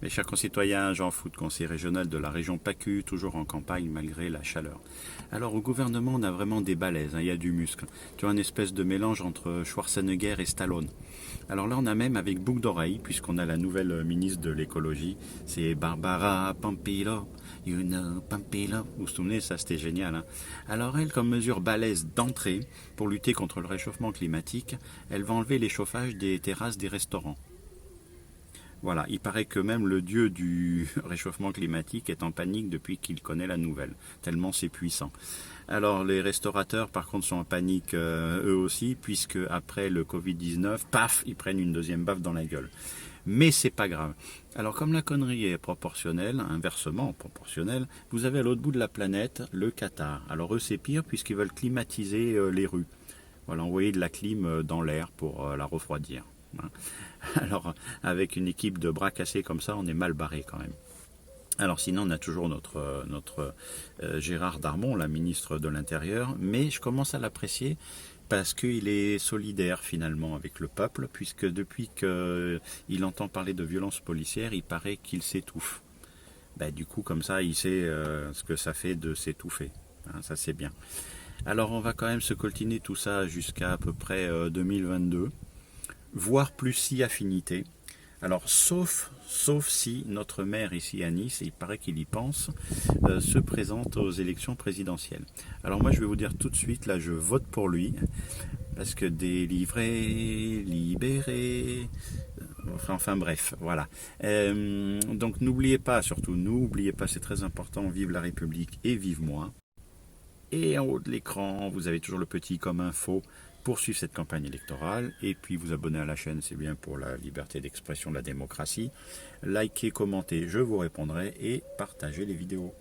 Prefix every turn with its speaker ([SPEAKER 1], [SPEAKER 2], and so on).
[SPEAKER 1] Mes chers concitoyens, Jean Foot, conseiller régional de la région PACU, toujours en campagne malgré la chaleur. Alors au gouvernement, on a vraiment des balaises, hein, il y a du muscle. Tu vois, une espèce de mélange entre Schwarzenegger et Stallone. Alors là, on a même avec boucle d'oreille, puisqu'on a la nouvelle ministre de l'écologie, c'est Barbara Pampilo. You know, Pampilo. Vous vous souvenez, ça c'était génial. Hein. Alors elle, comme mesure balèze d'entrée, pour lutter contre le réchauffement climatique, elle va enlever les chauffages des terrasses des restaurants. Voilà, il paraît que même le dieu du réchauffement climatique est en panique depuis qu'il connaît la nouvelle, tellement c'est puissant. Alors les restaurateurs par contre sont en panique eux aussi, puisque après le Covid-19, paf, ils prennent une deuxième baffe dans la gueule. Mais c'est pas grave. Alors comme la connerie est proportionnelle, inversement proportionnelle, vous avez à l'autre bout de la planète le Qatar. Alors eux c'est pire puisqu'ils veulent climatiser les rues. Voilà, envoyer de la clim dans l'air pour la refroidir. Hein. Alors, avec une équipe de bras cassés comme ça, on est mal barré quand même. Alors sinon, on a toujours notre Gérard Darmon, la ministre de l'Intérieur, mais je commence à l'apprécier parce qu'il est solidaire finalement avec le peuple, puisque depuis qu'il entend parler de violences policières, il paraît qu'il s'étouffe. Ben, du coup, comme ça, il sait ce que ça fait de s'étouffer. Hein, ça, c'est bien. Alors, on va quand même se coltiner tout ça jusqu'à à peu près 2022, voire plus si affinité. Alors, sauf si notre maire ici à Nice, et il paraît qu'il y pense, se présente aux élections présidentielles. Alors moi, je vais vous dire tout de suite, là, je vote pour lui, parce que délivrer, libérer, enfin bref, voilà. Donc n'oubliez pas, surtout, n'oubliez pas, c'est très important, vive la République et vive moi. Et en haut de l'écran, vous avez toujours le petit comme info pour suivre cette campagne électorale. Et puis vous abonner à la chaîne, c'est bien pour la liberté d'expression, la démocratie. Likez, commentez, je vous répondrai et partagez les vidéos.